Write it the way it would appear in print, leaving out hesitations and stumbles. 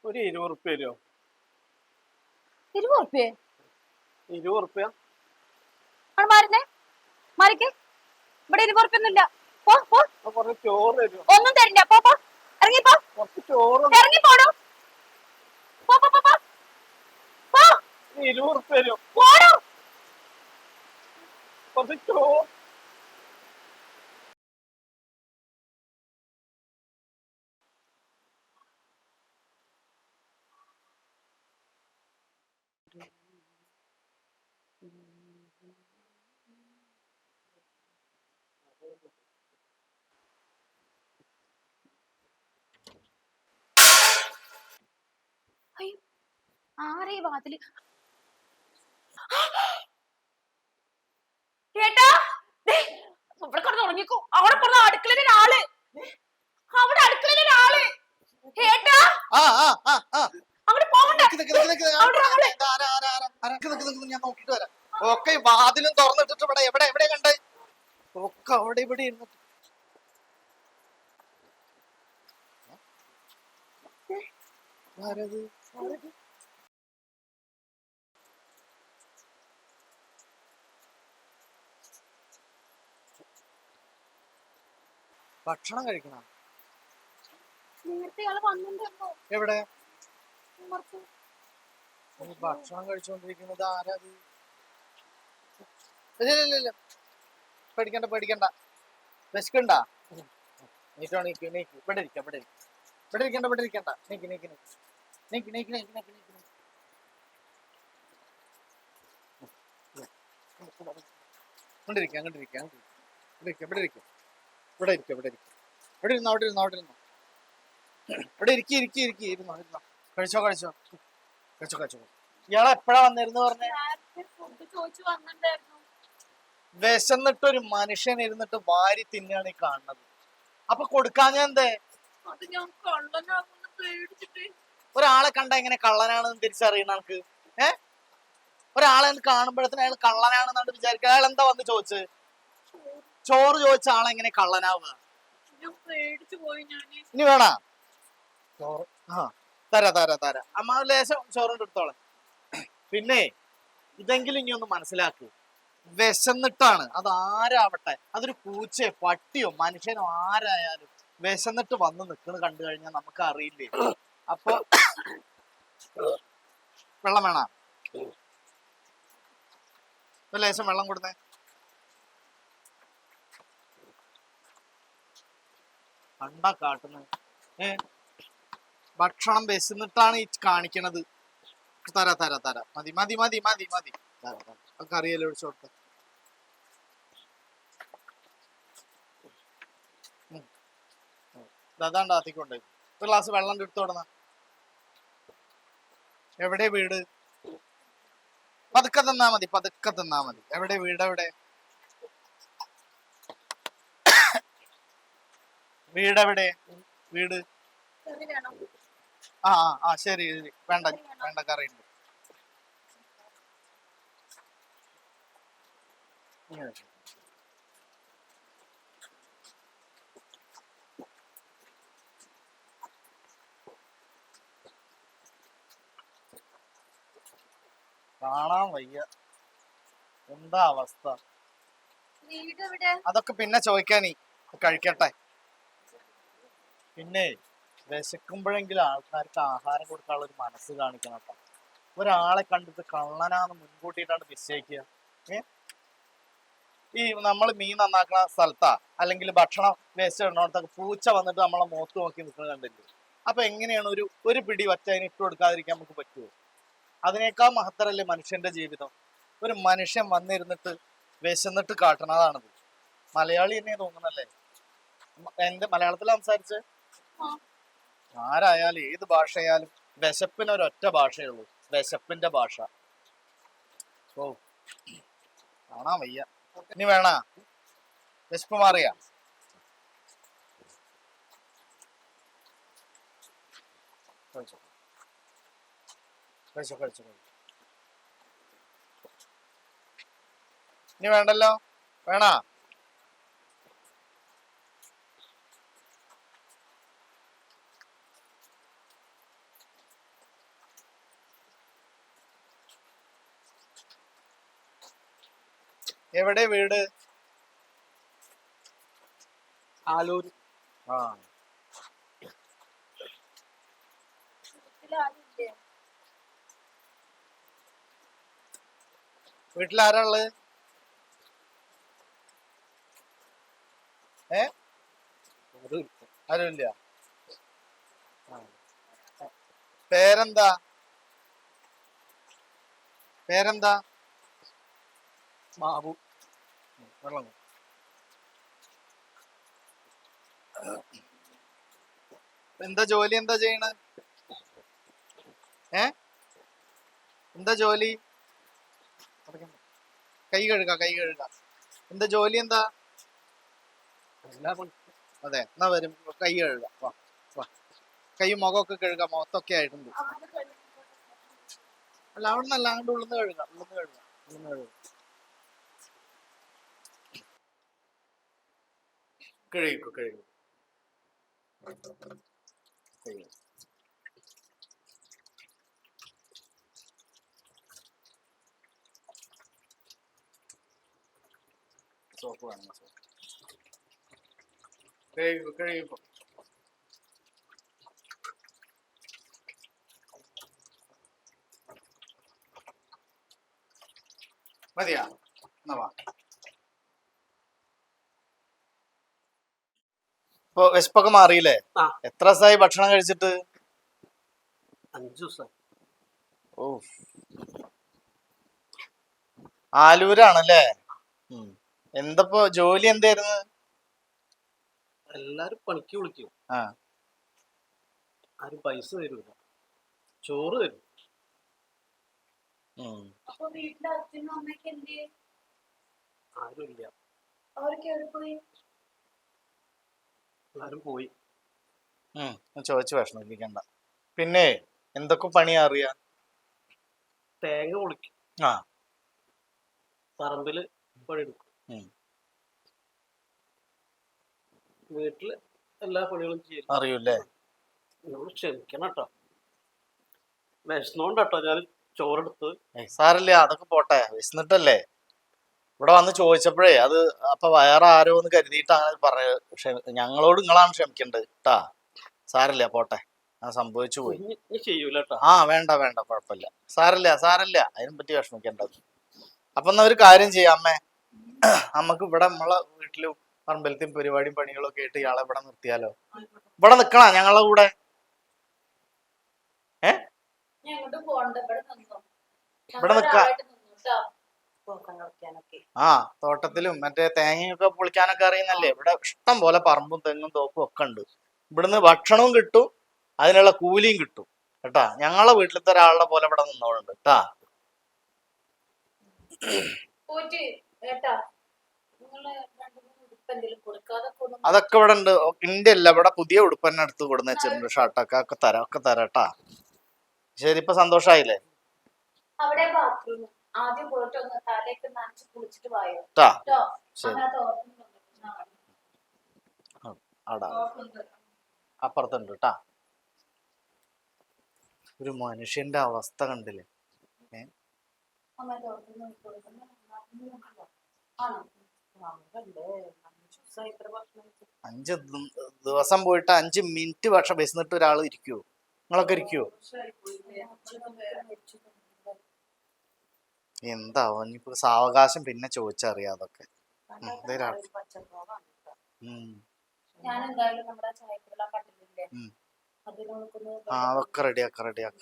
ഒരു 20 ഉറുപ്പ്യ തരുമോ? 20 ഉറുപ്പ്യ? 20 ഉറുപ്പ്യ മാറുന്നേ മാറിക്ക്. ഇവിടെ 20 ഉറുപ്പ്യ ഒന്നും ഇല്ല. പോ പോ. കുറച്ച് ചോറ് തരുമോ? ഒന്നും തരില്ല. പോ പോ, ഇറങ്ങിപ്പോ. കുറച്ച് ചോറ്. ഇറങ്ങി പോടോ. പോ പോ പോ പോ. 20 ഉറുപ്പ്യ തരുമോ? പോടോ. കുറച്ച് ചോറ്. ആരേ വാതില്? ചേട്ടാ, ഇവിടെ കിടന്ന് ഉറങ്ങിക്കോ. അവിടെ കിടന്ന് അടുക്കളയിലൊരാള്. അവിടെ അടുക്കളയിലൊരാള്. ചേട്ടാ, അങ്ങോട്ട് പോകണ്ട. ഞാൻ നോക്കിട്ട് വരാം. ഒക്കെ വാതിലും തുറന്നിട്ടിട്ട് ഇവിടെ എവിടെ എവിടെ കണ്ടേ? ഒക്കെ അവിടെ ഇവിടെ ഇരുന്നിട്ട് ആരത്? ഭക്ഷണം കഴിക്കണം. നേരത്തെ ആള് വന്നിട്ടുണ്ടോ? എവിടെ? ഭക്ഷണം കഴിച്ചുകൊണ്ടിരിക്കുന്നത് ആരാത്? ഇല്ല പേടിക്കണ്ട പേടിക്കണ്ട. വിശക്കണ്ട? നീക്കോ നീക്ക് നീക്ക്. ഇവിടെ ഇരിക്ക ഇവിടെ ഇരിക്ക. ഇവിടെ ഇരിക്കണ്ട ഇവിടെ ഇരിക്കണ്ട. നീക്ക് നീക്ക് നീക്ക് നീക്ക് നീക്ക് നീക്ക് നീക്ക് നീക്ക്. കൊണ്ടിരിക്കുക അങ്ങോട്ടിരിക്കുക അങ്ങോട്ടിരിക്കുക. ഇവിടെ ഇരിക്കുക ഇവിടെ ഇരിക്കുക ഇവിടെ ഇരിക്കുക. ഇവിടെ ഇരുന്നോ അവിടെ ഇരുന്നോ അവിടെ ഇരുന്നോ. ഇവിടെ ഇരിക്കി ഇരിക്കി ഇരിക്കി ഇരുന്നോ ഇരുന്നോ. കഴിച്ചോ കഴിച്ചോ കഴിച്ചോ കഴിച്ചോ. ഇയാളെ എപ്പോഴാ വന്നിരുന്നു പറഞ്ഞേ? വിശന്നിട്ടൊരു മനുഷ്യൻ ഇരുന്നിട്ട് വാരി തിന്നാണ് ഈ കാണുന്നത്. അപ്പൊ കൊടുക്കാഞ്ഞ എന്തേ? ഒരാളെ കണ്ട എങ്ങനെ കള്ളനാണെന്ന് തിരിച്ചറിയണ നമുക്ക്? ഒരാളെ കാണുമ്പോഴത്തേന് അയാൾ കള്ളനാണെന്നാണ് വിചാരിക്കുക. അയാൾ എന്താ വന്ന് ചോദിച്ച്? ചോറ് ചോദിച്ച ആളെങ്ങനെ കള്ളനാവുക? ഇനി വേണ ചോറ്? തരാ തരാ തരാ. അമ്മ ലേശം ചോറുണ്ട് എടുത്തോളെ. പിന്നെ ഇതെങ്കിലും ഇനി ഒന്ന് മനസ്സിലാക്കുക. വിശന്നിട്ടാണ്, അത് ആരാവട്ടെ, അതൊരു പൂച്ചയോ പട്ടിയോ മനുഷ്യനോ ആരായാലും വിശന്നിട്ട് വന്ന് നിൽക്കുന്നത് കണ്ടു കഴിഞ്ഞാൽ നമുക്ക് അറിയില്ലേ. അപ്പൊ വെള്ളം വേണ? ലേശം വെള്ളം കൊടുത്തേ. കണ്ടാ കാട്ടുന്നത്. ഭക്ഷണം വിശന്നിട്ടാണ് ഈ കാണിക്കണത്. തരാ തരാ തരാ. മതി മതി മതി മതി മതി. ഒക്കെ അറിയാലോ ഒഴിച്ചു കൊടുക്ക. അതാണ്ട് ആത്തിക്കൊണ്ടേ. ഒരു ഗ്ലാസ് വെള്ളം എടുത്തു കൊടുന്ന. എവിടെ വീട്? പതുക്കെ തന്നാ മതി പതുക്കെ തന്നാ മതി. എവിടെ വീട്? എവിടെ വീട്? എവിടെ വീട്? ആ ശരി ശരി. വേണ്ട വേണ്ട കറിയുണ്ട്. കാണാൻ വയ്യ. എന്താ അവസ്ഥ? അതൊക്കെ പിന്നെ ചോദിക്കാനീ, കഴിക്കട്ടെ. പിന്നെ വിശക്കുമ്പോഴെങ്കിലും ആൾക്കാർക്ക് ആഹാരം കൊടുക്കാനുള്ള ഒരു മനസ്സ് കാണിക്കണം കേട്ടോ. ഒരാളെ കണ്ടിട്ട് കള്ളനാന്ന് മുൻകൂട്ടിയിട്ടാണ് നിശ്ചയിക്കുക. ഈ നമ്മൾ മീൻ നന്നാക്കുന്ന സ്ഥലത്താ അല്ലെങ്കിൽ ഭക്ഷണം വേസ്റ്റ് ഇടുന്നിടത്തൊക്കെ പൂച്ച വന്നിട്ട് നമ്മളെ മുഖത്ത് നോക്കി നിൽക്കുന്നത് കണ്ടില്ലേ? അപ്പൊ എങ്ങനെയാണ് ഒരു പിടി വച്ച അതിന് ഇട്ട് കൊടുക്കാതിരിക്കാൻ നമുക്ക് പറ്റുമോ? അതിനേക്കാൾ മഹത്തരല്ലേ മനുഷ്യന്റെ ജീവിതം? ഒരു മനുഷ്യൻ വന്നിരുന്നിട്ട് വിശന്നിട്ട് കാട്ടണതാണത്. മലയാളി തന്നെ തോന്നുന്നല്ലേ? എന്റെ മലയാളത്തിൽ സംസാരിച്ച് ആരായാലും ഏത് ഭാഷയായാലും വിശപ്പിന് ഒരൊറ്റ ഭാഷയുള്ളൂ, വിശപ്പിന്റെ ഭാഷ. ഓ കാണാൻ വയ്യ. ഇനി വേണ? വിശപ്പ് മാറിയ? കഴിച്ചോ കഴിച്ചോ കഴിച്ചോ കഴിച്ചോ. ഇനി വേണ്ടല്ലോ? വേണ? എവിടെ വീട്? ആലൂര്. ആ വീട്ടിൽ ആരാ ഉള്ളത്? ആരുമില്ല. പേരെന്താ? പേരെന്താ? ബാബു. വെള്ളം. എന്താ ജോലി? എന്താ ചെയ്യണ? എന്താ ജോലി? കൈ കഴുക. എന്താ ജോലി? എന്താ? എല്ലാ പണി. അതെ, എന്നാ വരും. കൈ കഴുക. വാ വാ. കൈ മുഖമൊക്കെ കഴുക. മുഖത്തൊക്കെ ആയിട്ടുണ്ട്. അല്ല, അവിടെ നിന്നല്ല, അങ്ങോട്ട് ഉള്ളിന്ന് കഴുക. കഴുകു. സോപ്പ് വേണം. കഴുകിപ്പോ. മതിയാ? എന്നാ വാ. ഇപ്പൊ വിശപ്പൊക്കെ മാറിയില്ലേ? ആ. എത്ര ദിവസമായി ഭക്ഷണം കഴിച്ചിട്ട്? 5 ദിവസം. ഓ, ആലൂരാണല്ലേ? എന്തപ്പോ ജോലി എന്തായിരുന്നു? എല്ലാരും പണിക്ക് വിളിക്കും. ആ. ആരും പൈസ തരൂല, ചോറ് തരും. അപ്പൊ വീട്ടിലെ അച്ഛനും അമ്മയ്ക്ക് എന്ത്? ആരുമില്ല, അവർക്ക് എവിടെ പോയി? എല്ലാരും പോയി. ചോദിച്ചു വിഷമിപ്പിക്കണ്ട. പിന്നെ എന്തൊക്കെ പണിയാ അറിയാ? തേങ്ങ പൊളിക്കും. ആ. പറമ്പില് പണിയെടുക്കും. വീട്ടില് എല്ലാ പണികളും ചെയ്യും. അറിയൂല്ലേ? നിങ്ങൾ ക്ഷമിക്കണം കേട്ടോ, വിശന്നോണ്ടോ ഞാൻ ചോറെടുത്ത്. സാറില്ല, അതൊക്കെ പോട്ടെ. വിശന്നിട്ടല്ലേ ഇവിടെ വന്ന് ചോദിച്ചപ്പോഴേ അത് അപ്പൊ വേറെ ആരോ എന്ന് കരുതിയിട്ട് അങ്ങനെ പറഞ്ഞു. ഞങ്ങളോട് നിങ്ങളാണ് ക്ഷമിക്കേണ്ടത് കേട്ടാ. സാറില്ല, പോട്ടെ. അത് സംഭവിച്ചു പോയി. ചെയ്യൂല കേട്ടോ. ആ, വേണ്ട കുഴപ്പമില്ല. സാറില്ല അതിനെ പറ്റി വിഷമിക്കേണ്ടത്. അപ്പൊ എന്നാ ഒരു കാര്യം ചെയ്യാം അമ്മേ, നമുക്ക് ഇവിടെ നമ്മളെ വീട്ടിലും പറമ്പലത്തെയും പരിപാടിയും പണികളൊക്കെ ആയിട്ട് ഇയാളെ ഇവിടെ നിർത്തിയാലോ? ഇവിടെ നിക്കണ ഞങ്ങളെ കൂടെ? ഇവിടെ നിക്ക. ആ, തോട്ടത്തിലും മറ്റേ തേങ്ങയൊക്കെ പൊളിക്കാനൊക്കെ അറിയുന്നല്ലേ? ഇവിടെ ഇഷ്ടം പോലെ പറമ്പും തെങ്ങും തോപ്പും ഒക്കെ ഉണ്ട്. ഇവിടുന്ന് ഭക്ഷണവും കിട്ടും, അതിനുള്ള കൂലിയും കിട്ടും കേട്ടാ. ഞങ്ങളെ വീട്ടിലത്തെ ഒരാളുടെ പോലെ ഇവിടെ നിന്നോളുണ്ട് കേട്ടാ. അതൊക്കെ ഇവിടെ ഉണ്ട്. ഇന്റെ അല്ല, ഇവിടെ പുതിയ ഉടുപ്പന്നെ എടുത്ത് കൊടുന്ന് വെച്ചിട്ടുണ്ട്. ഷർട്ടൊക്കെ ഒക്കെ തരാം കേട്ടാ. ശരി, ഇപ്പൊ സന്തോഷായില്ലേ? അവിടെ ബാത്റൂം ആദ്യം പോയിട്ട് ഒന്ന് തലയൊക്കെ നനച്ച് കുളിച്ചിട്ട് വായോ. ശരി, അപ്പുറത്തുണ്ട് കേട്ടാ. ഒരു മനുഷ്യന്റെ അവസ്ഥ കണ്ടില്ലേ? 5 ദിവസം പോയിട്ട് 5 മിനിറ്റ് ഭക്ഷണം വിശന്നിട്ട് ഒരാൾ ഇരിക്കുവോ? നിങ്ങളൊക്കെ ഇരിക്കുവോ? എന്താവോ ഇനിയിപ്പോ സാവകാശം പിന്നെ ചോദിച്ചറിയാതൊക്കെ. അതൊക്കെ റെഡിയാക്ക.